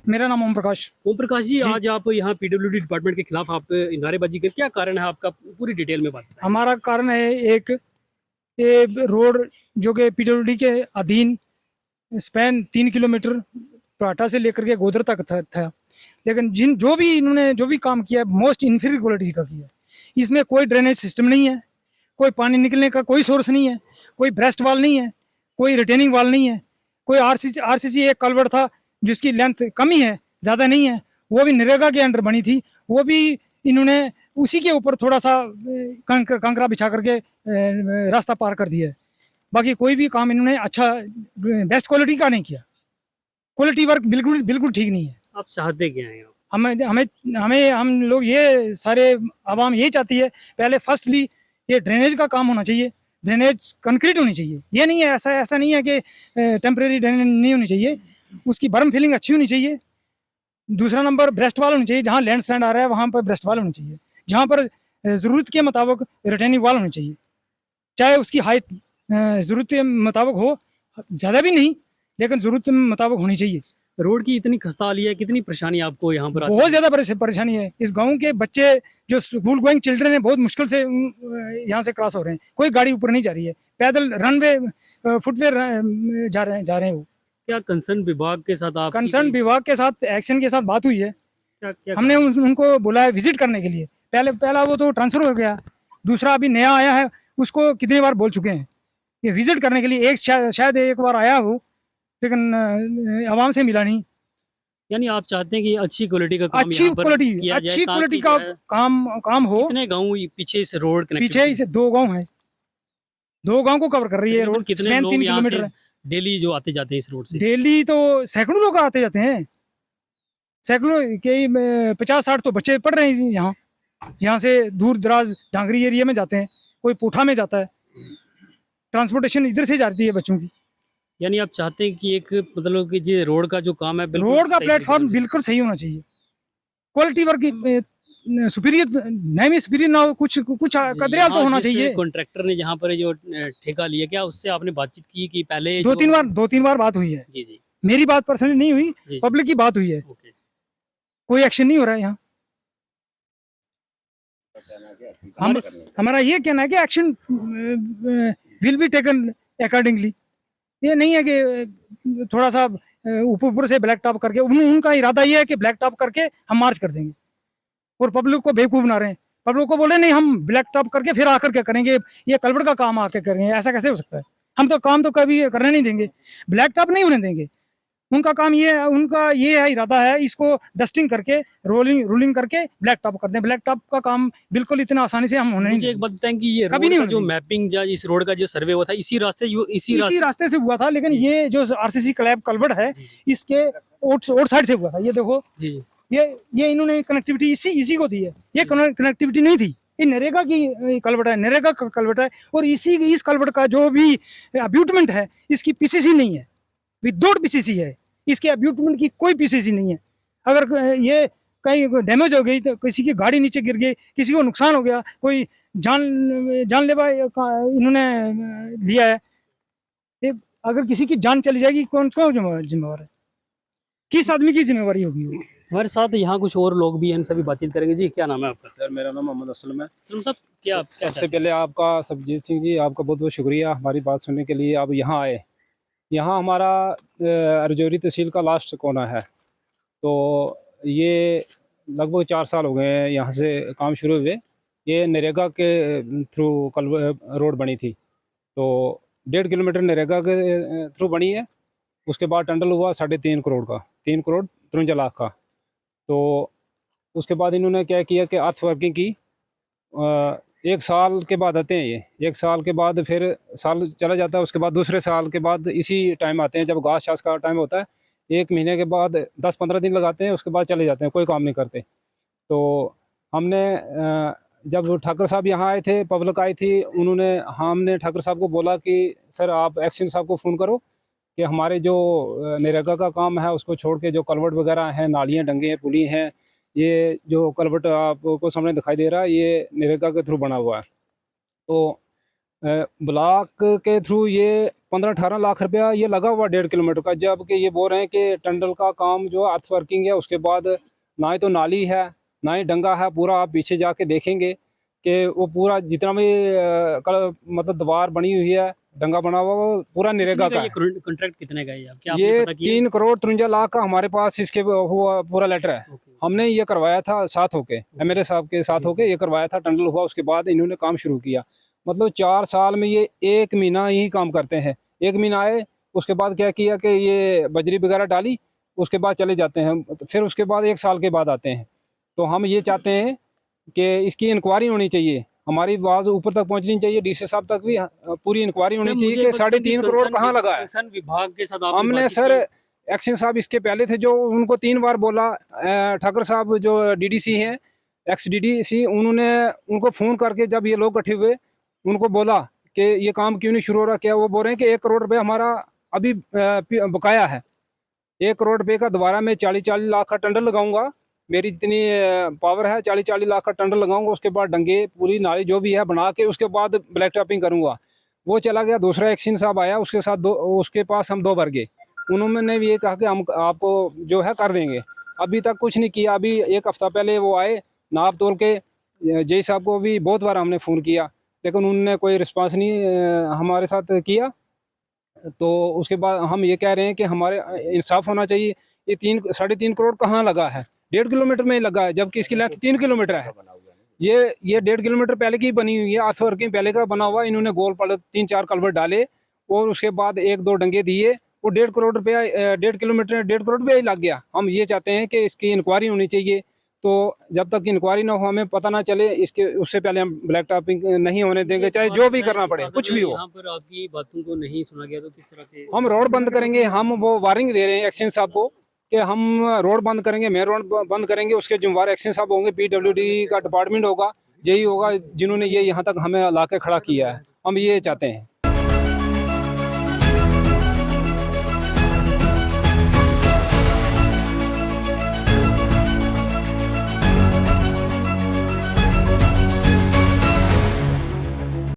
मेरा नाम ओम प्रकाश। ओम प्रकाश जी, आज आप यहाँ पीडब्ल्यूडी डिपार्टमेंट के खिलाफ आप नारेबाजी कर, क्या कारण है आपका, पूरी डिटेल में बात बताएं। हमारा कारण है एक ये रोड जो कि पीडब्ल्यूडी के अधीन स्पैन 3 किलोमीटर पराठा से लेकर के गोदर तक था। लेकिन जो भी काम किया है मोस्ट इन्फीरियर क्वालिटी का किया है। इसमें कोई ड्रेनेज सिस्टम नहीं है, कोई पानी निकलने का कोई सोर्स नहीं है, कोई ब्रेस्ट वाल नहीं है, कोई रिटेनिंग वाल नहीं है, कोई आरसीसी एक कल्वर्ट था जिसकी लेंथ कम ही है, ज़्यादा नहीं है, वो भी नरेगा के अंडर बनी थी, वो भी इन्होंने उसी के ऊपर थोड़ा सा कंकरा बिछा करके रास्ता पार कर दिया है। बाकी कोई भी काम इन्होंने अच्छा बेस्ट क्वालिटी का नहीं किया। क्वालिटी वर्क बिल्कुल बिल्कुल ठीक नहीं है। आप चाहते क्या हैं? हमें हमें हमें हम लोग ये सारे आवाम यही चाहती है, पहले फर्स्टली ये ड्रेनेज का काम होना चाहिए, ड्रेनेज कंक्रीट होनी चाहिए। ये नहीं है, ऐसा नहीं है कि टेम्परेरी ड्रेनेज नहीं होनी चाहिए, उसकी बर्म फिलिंग अच्छी होनी चाहिए। दूसरा नंबर ब्रेस्ट वाल होनी चाहिए, जहाँ लैंड स्लैंड आ रहा है वहाँ पर ब्रेस्ट वाल होनी चाहिए, जहाँ पर ज़रूरत के मुताबिक रिटेनिंग वाल होनी चाहिए, चाहे उसकी हाइट ज़रूरत के मुताबिक हो, ज़्यादा भी नहीं लेकिन ज़रूरत के मुताबिक होनी चाहिए। रोड की इतनी खस्ता हाली है, कितनी परेशानी आपको यहाँ पर आती बहुत ज़्यादा परेशानी है। इस गांव के बच्चे जो स्कूल गोइंग चिल्ड्रन है बहुत मुश्किल से यहाँ से क्रॉस हो रहे हैं, कोई गाड़ी ऊपर नहीं जा रही है, पैदल रनवे फुटवे जा रहे हैं वो। क्या कंसर्न विभाग के साथ आप कंसर्न विभाग के साथ एक्शन के साथ बात हुई है, क्या हमने उनको बुलाया विजिट करने के लिए। पहला वो तो ट्रांसफर हो गया, दूसरा अभी नया आया है, उसको कितनी बार बोल चुके हैं ये विजिट करने के लिए। शायद एक बार आया हो लेकिन आवाम से मिला नहीं। यानी आप चाहते हैं कि अच्छी क्वालिटी का काम अच्छी यहाँ पर क्वालिटी किया जाए, अच्छी क्वालिटी ताकि का जो है काम हो। कितने गाँव पीछे इस रोड पीछे इसे 2 गांव है, 2 गांव को कवर कर रही है रोड। कितने लोग 3 यहाँ किलोमीटर से है डेली जो आते जाते हैं इस रोड से? डेली तो सैकड़ों लोग आते जाते हैं, सैकड़ों कई 50-60 तो बच्चे पढ़ रहे हैं यहाँ से दूर दराज डांगरी एरिया में जाते हैं, कोई पूठा में जाता है, ट्रांसपोर्टेशन इधर से जाती है बच्चों की। यानी आप चाहते हैं कि एक मतलब कि जो रोड का जो काम है रोड का प्लेटफॉर्म बिल्कुल सही होना चाहिए, क्वालिटी वर्क सुपीरियर नहीं, सुपीरियर ना हो, कुछ कदरियाल तो होना चाहिए। कॉन्ट्रैक्टर ने जहाँ पर जो ठेका लिया, क्या उससे आपने बातचीत की कि पहले 2-3 बार बात हुई है। जी जी, मेरी बात पर्सनली नहीं हुई, पब्लिक की बात हुई है। कोई एक्शन नहीं हो रहा है यहाँ। हमारा ये कहना है कि action will be taken accordingly. ये नहीं है कि थोड़ा सा ऊपर से ब्लैक टॉप करके, उनका इरादा ये है कि ब्लैक टॉप करके हम मार्च कर देंगे और पब्लिक को बेवकूफ बना रहे हैं। पब्लिक को बोल रहे नहीं हम ब्लैक टॉप करके फिर आकर क्या करेंगे, ये कलवर्ट का काम आके करेंगे, ऐसा कैसे हो सकता है? हम तो काम तो कभी करने नहीं देंगे, ब्लैक टॉप नहीं होने देंगे। उनका काम ये है, उनका ये है इरादा है इसको डस्टिंग करके रोलिंग करके ब्लैक टॉप कर दें। ब्लैक टॉप का काम बिल्कुल इतना आसानी से हम होने नहीं। मुझे एक बात बताएं कि ये कभी नहीं जो मैपिंग या इस रोड का जो सर्वे हुआ था इसी रास्ते से हुआ था, लेकिन ये जो आरसीसी क्लैब कलवर्ट है इसके और साइड से हुआ था। ये देखो जी, ये इन्होंने कनेक्टिविटी इसी को दी है, ये कनेक्टिविटी नहीं थी, ये नरेगा की कलवर्ट है, नरेगा का कलवर्ट है। और इस कलवर्ट का जो भी अब्यूटमेंट है इसकी पीसीसी नहीं है, विदाउट पीसीसी है, इसके अब्यूटमेंट की कोई पीसीसी नहीं है। अगर ये कहीं डैमेज हो गई तो किसी की गाड़ी नीचे गिर गई, किसी को नुकसान हो गया, कोई जानलेवा इन्होंने लिया है, अगर किसी की जान चली जाएगी कौन जिम्मेवार है? किस आदमी की जिम्मेवारी होगी? हमारे साथ यहाँ कुछ और लोग भी हैं, सभी बातचीत करेंगे। जी, क्या नाम है आपका? सर मेरा नाम मोहम्मद असलम है। असलम साहब, क्या सबसे पहले आपका सबजीत सिंह जी, आपका बहुत बहुत शुक्रिया हमारी बात सुनने के लिए। आप यहाँ आए, यहाँ हमारा रजौरी तहसील का लास्ट कोना है, तो ये लगभग 4 साल हो गए हैं यहाँ से काम शुरू हुए। ये नरेगा के थ्रू कल रोड बनी थी, तो 1.5 किलोमीटर नरेगा के थ्रू बनी है। उसके बाद टेंडर हुआ 3.5 करोड़ का, 3 करोड़ 53 लाख का। तो उसके बाद इन्होंने क्या किया कि अर्थ वर्किंग की, 1 साल के बाद आते हैं ये, 1 साल के बाद फिर साल चला जाता है, उसके बाद दूसरे साल के बाद इसी टाइम आते हैं जब घास शास का टाइम होता है। 1 महीने के बाद 10-15 दिन लगाते हैं, उसके बाद चले जाते हैं, कोई काम नहीं करते। तो हमने जब ठाकर साहब यहाँ आए थे, पब्लिक आई थी, हमने ठाकर साहब को बोला कि सर आप एक्शन साहब को फ़ोन करो कि हमारे जो नरेगा का काम है उसको छोड़ के जो कलवर्ट वगैरह हैं, नालियाँ डंगे हैं, पुली हैं, ये जो कलवर्ट आपको सामने दिखाई दे रहा है ये नरेगा के थ्रू बना हुआ है। तो ब्लॉक के थ्रू ये 15-18 लाख रुपया ये लगा हुआ 1.5 किलोमीटर का। जबकि ये बोल रहे हैं कि टंडल का काम जो अर्थ वर्किंग है, उसके बाद ना ही तो नाली है ना ही डंगा है। पूरा आप पीछे जाके देखेंगे कि वो पूरा जितना भी मतलब दीवार बनी हुई है, डंगा बना हुआ, वो पूरा नरेगा का है। कॉन्ट्रैक्ट कितने का है क्या आपने ये पता किया? 3 करोड़ 53 लाख का हमारे पास इसके हुआ पूरा लेटर है। ओके। हमने ये करवाया था साथ होके, एमएलए साहब के साथ होके ये करवाया था। टंडल हुआ, उसके बाद इन्होंने काम शुरू किया। मतलब 4 साल में ये 1 महीना ही काम करते हैं। 1 महीना आए, उसके बाद क्या किया कि ये बजरी वगैरह डाली, उसके बाद चले जाते हैं। फिर उसके बाद 1 साल के बाद आते हैं। तो हम ये चाहते हैं कि इसकी इंक्वायरी होनी चाहिए, हमारी आवाज़ ऊपर तक पहुंचनी चाहिए, डीसी साहब तक भी पूरी इंक्वायरी होनी चाहिए कि 3.5 करोड़ कहाँ लगा है। कंसर्न विभाग के साथ आपने हमने बातचीत सर की? एक्शन साहब इसके पहले थे, जो उनको 3 बार बोला। ठाकुर साहब जो डीडीसी हैं, एक्स डीडीसी, उन्होंने उनको फ़ोन करके जब ये लोग इकट्ठे हुए, उनको बोला कि ये काम क्यों नहीं शुरू हो रहा। क्या वो बोल रहे हैं कि 1 करोड़ रुपये हमारा अभी बकाया है। 1 करोड़ रुपये का दोबारा मैं 40-40 लाख का टेंडर लगाऊंगा। मेरी जितनी पावर है 40-40 लाख का टेंडर लगाऊंगा। उसके बाद डंगे पूरी नाली जो भी है बना के उसके बाद ब्लैक टॉपिंग करूंगा। वो चला गया। दूसरा एक्शन साहब आया, उसके साथ उसके पास हम 2 बार गए। उन्होंने भी ये कहा कि हम आपको जो है कर देंगे। अभी तक कुछ नहीं किया। अभी 1 हफ्ता पहले वो आए, नाप तोल के। जय साहब को भी बहुत बार हमने फ़ोन किया, लेकिन उन्होंने कोई रिस्पांस नहीं हमारे साथ किया। तो उसके बाद हम ये कह रहे हैं कि हमारे इंसाफ होना चाहिए। ये 3-3.5 करोड़ कहाँ लगा है? 1.5 किलोमीटर में ही लगा है, जबकि इसकी लेंथ 3 किलोमीटर है। ये 1.5 किलोमीटर पहले की बनी हुई है, अर्थ वर्किंग पहले का बना हुआ। इन्होंने गोल पल 3-4 कल्वर्ट डाले और उसके बाद 1-2 डंगे दिए। वो 1.5 करोड़ रुपया 1.5 किलोमीटर 1.5 करोड़ रुपया ही लग गया। हम ये चाहते हैं कि इसकी इंक्वायरी होनी चाहिए। तो जब तक इंक्वायरी ना हो, हमें पता ना चले, इसके उससे पहले हम ब्लैक टॉपिंग नहीं होने देंगे, चाहे जो भी करना पड़े, कुछ भी हो। यहाँ पर आपकी बातों को नहीं सुना गया तो किस तरह के? हम रोड बंद करेंगे। हम वो वार्निंग दे रहे हैं एक्शन साहब को कि हम रोड बंद करेंगे, मेन रोड बंद करेंगे। उसके जिम्मेवार एक्शन साहब होंगे, पीडब्ल्यूडी का डिपार्टमेंट होगा, यही होगा जिन्होंने ये यहाँ तक हमें ला के खड़ा किया है। हम ये चाहते हैं।